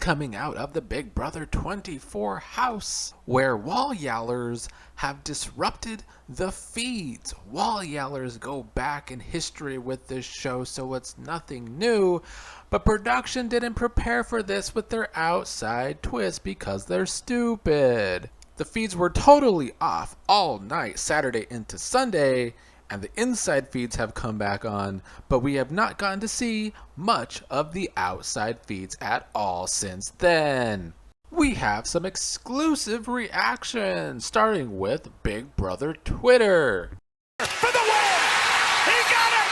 coming out of the Big Brother 24 house, where wall yellers have disrupted the feeds. Wall yellers go back in history with this show, so it's nothing new, but production didn't prepare for this with their outside twist because they're stupid. The feeds were totally off all night, Saturday into Sunday, and the inside feeds have come back on, but we have not gotten to see much of the outside feeds at all since then. We have some exclusive reactions, starting with Big Brother Twitter. For the win! He got it!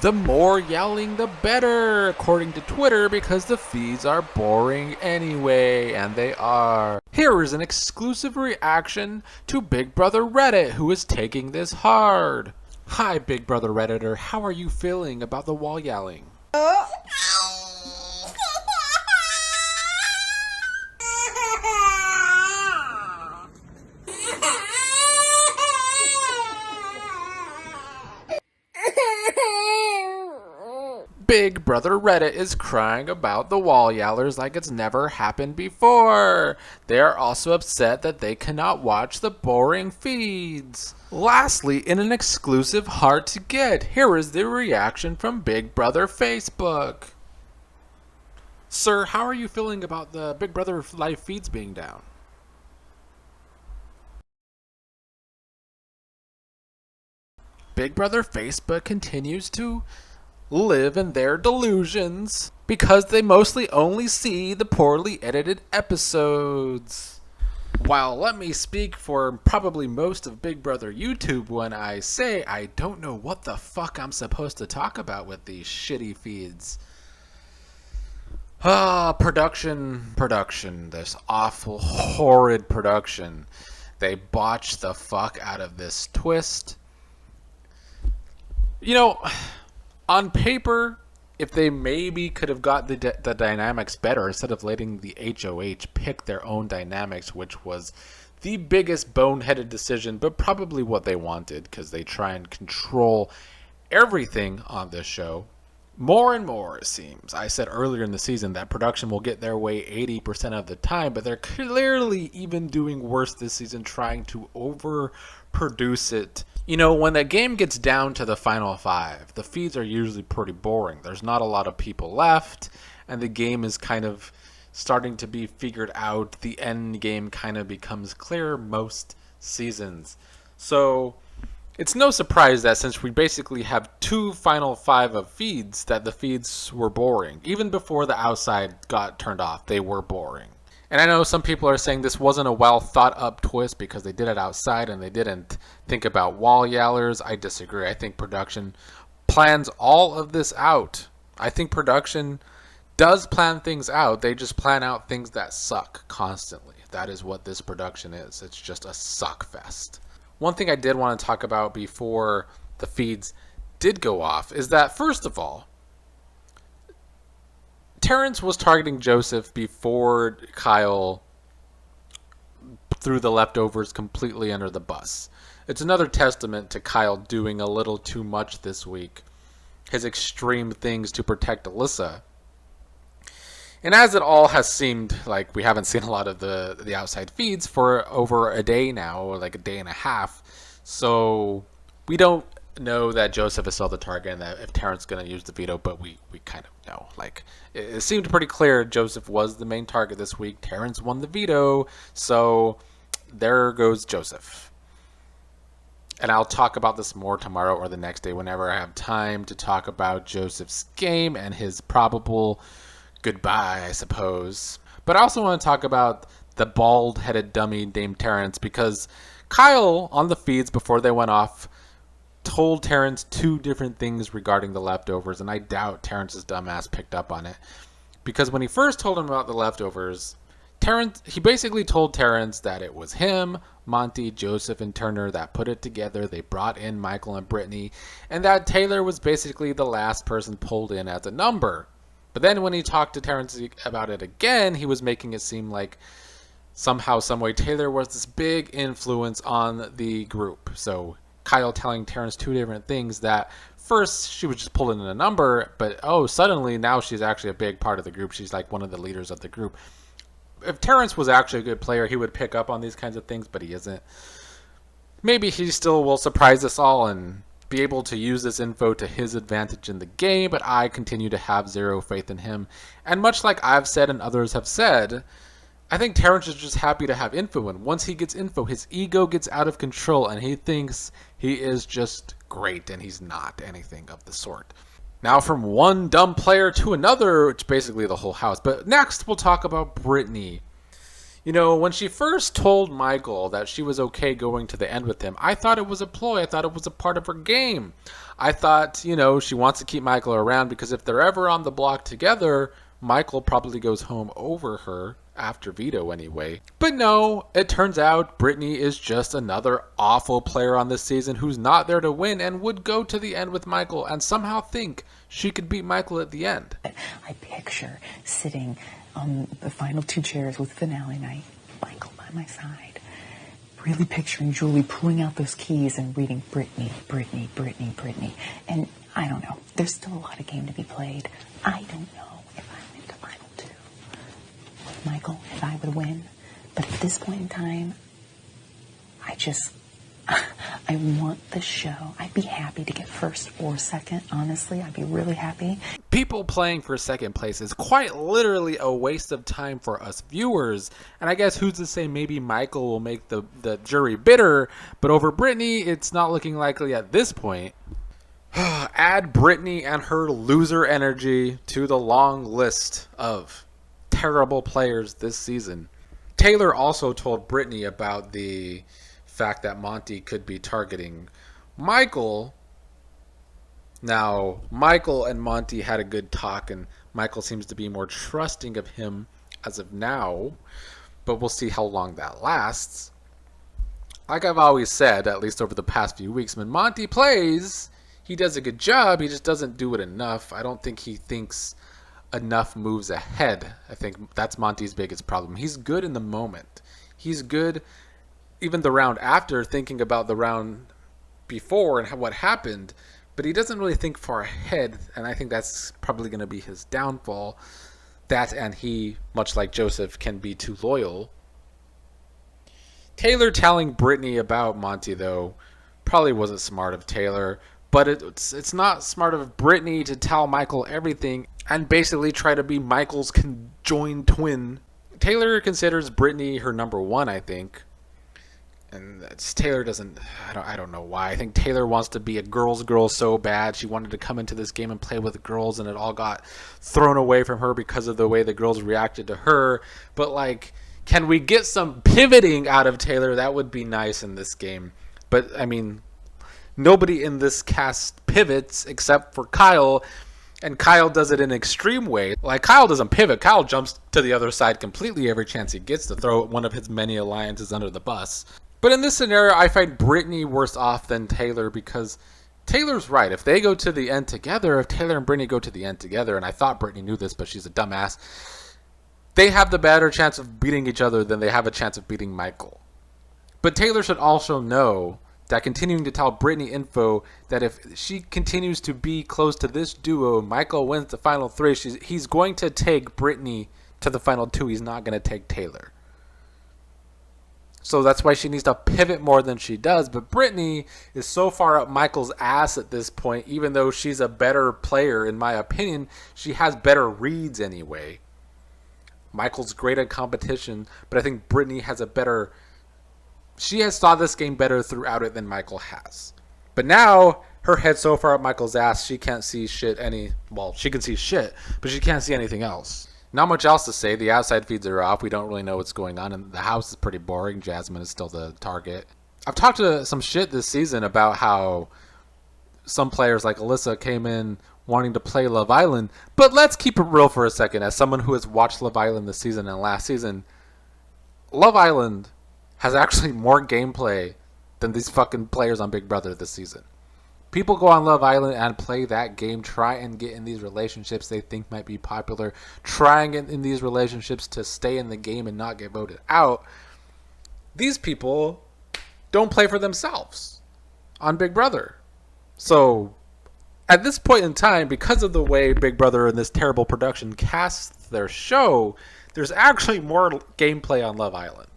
The more yelling, the better, according to Twitter, because the feeds are boring anyway, and they are. Here is an exclusive reaction to Big Brother Reddit, who is taking this hard. Hi, Big Brother Redditor, how are you feeling about the wall yelling? Big Brother Reddit is crying about the wall yellers like it's never happened before. They are also upset that they cannot watch the boring feeds. Lastly, in an exclusive hard to get, here is the reaction from Big Brother Facebook. Sir, how are you feeling about the Big Brother live feeds being down? Big Brother Facebook continues to live in their delusions because they mostly only see the poorly edited episodes. While let me speak for probably most of Big Brother YouTube when I say I don't know what the fuck I'm supposed to talk about with these shitty feeds. Production, this awful, horrid production. They botched the fuck out of this twist. You know, on paper, if they maybe could have got the dynamics better instead of letting the HOH pick their own dynamics, which was the biggest boneheaded decision, but probably what they wanted because they try and control everything on this show. More and more, it seems. I said earlier in the season that production will get their way 80% of the time, but they're clearly even doing worse this season, trying to overproduce it. You know, when a game gets down to the final five, the feeds are usually pretty boring. There's not a lot of people left, and the game is kind of starting to be figured out. The end game kind of becomes clear most seasons. So it's no surprise that since we basically have two final five of feeds, that the feeds were boring. Even before the outside got turned off, they were boring. And I know some people are saying this wasn't a well thought up twist because they did it outside and they didn't think about wall yellers. I disagree. I think production plans all of this out. I think production does plan things out. They just plan out things that suck constantly. That is what this production is. It's just a suck fest. One thing I did want to talk about before the feeds did go off is that, first of all, Terrence was targeting Joseph before Kyle threw the leftovers completely under the bus. It's another testament to Kyle doing a little too much this week. His extreme things to protect Alyssa. And as it all has seemed like we haven't seen a lot of the outside feeds for over a day now, or like a day and a half. So we don't know that Joseph is still the target and that if Terrence is going to use the veto, but we kind of know. Like, it seemed pretty clear Joseph was the main target this week. Terrence won the veto, so there goes Joseph. And I'll talk about this more tomorrow or the next day whenever I have time to talk about Joseph's game and his probable goodbye, I suppose. But I also want to talk about the bald-headed dummy named Terrence, because Kyle, on the feeds before they went off, told Terrence two different things regarding the leftovers, and I doubt Terrence's dumbass picked up on it. Because when he first told him about the leftovers, he basically told Terrence that it was him, Monty, Joseph, and Turner that put it together. They brought in Michael and Brittany, and that Taylor was basically the last person pulled in as a number. But then when he talked to Terrence about it again, he was making it seem like somehow, someway, Taylor was this big influence on the group. So Kyle telling Terrence two different things that first she was just pulling in a number, but suddenly now she's actually a big part of the group. She's like one of the leaders of the group. If Terrence was actually a good player, he would pick up on these kinds of things, but he isn't. Maybe he still will surprise us all and be able to use this info to his advantage in the game, but I continue to have zero faith in him. And much like I've said and others have said, I think Terrence is just happy to have info, and once he gets info, his ego gets out of control, and he thinks he is just great, and he's not anything of the sort. Now from one dumb player to another, it's basically the whole house. But next, we'll talk about Brittany. You know, when she first told Michael that she was okay going to the end with him, I thought it was a ploy. I thought it was a part of her game. I thought, you know, she wants to keep Michael around because if they're ever on the block together, Michael probably goes home over her, after Vito anyway. But no, it turns out Brittany is just another awful player on this season who's not there to win and would go to the end with Michael and somehow think she could beat Michael at the end. I picture sitting on the final two chairs with finale night, Michael by my side, really picturing Julie pulling out those keys and reading Brittany, Brittany, Brittany, Brittany. And I don't know, there's still a lot of game to be played. I don't know if I went to final two with Michael, if I would win. But at this point in time, I want the show. I'd be happy to get first or second, honestly. I'd be really happy. People playing for second place is quite literally a waste of time for us viewers. And I guess who's to say maybe Michael will make the jury bitter, but over Brittany, it's not looking likely at this point. Add Brittany and her loser energy to the long list of terrible players this season. Taylor also told Brittany about the fact that Monty could be targeting Michael. Now, Michael and Monty had a good talk, and Michael seems to be more trusting of him as of now, but we'll see how long that lasts. Like I've always said, at least over the past few weeks, when Monty plays, he does a good job, he just doesn't do it enough. I don't think he thinks enough moves ahead. I think that's Monty's biggest problem. He's good in the moment. He's good even the round after, thinking about the round before and what happened, but he doesn't really think far ahead, and I think that's probably going to be his downfall. That, and he, much like Joseph, can be too loyal. Taylor telling Brittany about Monty, though, probably wasn't smart of Taylor, but it's not smart of Brittany to tell Michael everything and basically try to be Michael's conjoined twin. Taylor considers Brittany her number one, I think. And Taylor doesn't, I don't know why. I think Taylor wants to be a girl's girl so bad. She wanted to come into this game and play with girls, and it all got thrown away from her because of the way the girls reacted to her. But, like, can we get some pivoting out of Taylor? That would be nice in this game. But, I mean, nobody in this cast pivots except for Kyle, and Kyle does it in an extreme way. Like, Kyle doesn't pivot. Kyle jumps to the other side completely every chance he gets to throw one of his many alliances under the bus. But in this scenario, I find Brittany worse off than Taylor because Taylor's right. If they go to the end together, if Taylor and Brittany go to the end together, and I thought Brittany knew this, but she's a dumbass, they have the better chance of beating each other than they have a chance of beating Michael. But Taylor should also know that continuing to tell Brittany info that if she continues to be close to this duo, Michael wins the final three, he's going to take Brittany to the final two. He's not going to take Taylor. So that's why she needs to pivot more than she does. But Brittany is so far up Michael's ass at this point, even though she's a better player, in my opinion, she has better reads anyway. Michael's great at competition, but I think Brittany has a better... She has saw this game better throughout it than Michael has. But now, her head's so far up Michael's ass, she can't see shit Well, she can see shit, but she can't see anything else. Not much else to say. The outside feeds are off. We don't really know what's going on. And the house is pretty boring. Jasmine is still the target. I've talked to some shit this season about how some players like Alyssa came in wanting to play Love Island. But let's keep it real for a second. As someone who has watched Love Island this season and last season, Love Island has actually more gameplay than these fucking players on Big Brother this season. People go on Love Island and play that game, try and get in these relationships they think might be popular, try and get in these relationships to stay in the game and not get voted out. These people don't play for themselves on Big Brother. So at this point in time, because of the way Big Brother and this terrible production casts their show, there's actually more gameplay on Love Island.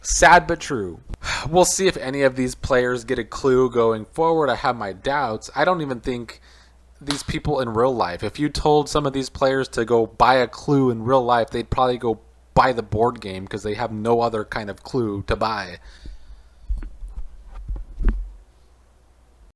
Sad but true. We'll see if any of these players get a clue going forward. I have my doubts. I don't even think these people in real life, if you told some of these players to go buy a clue in real life, they'd probably go buy the board game because they have no other kind of clue to buy.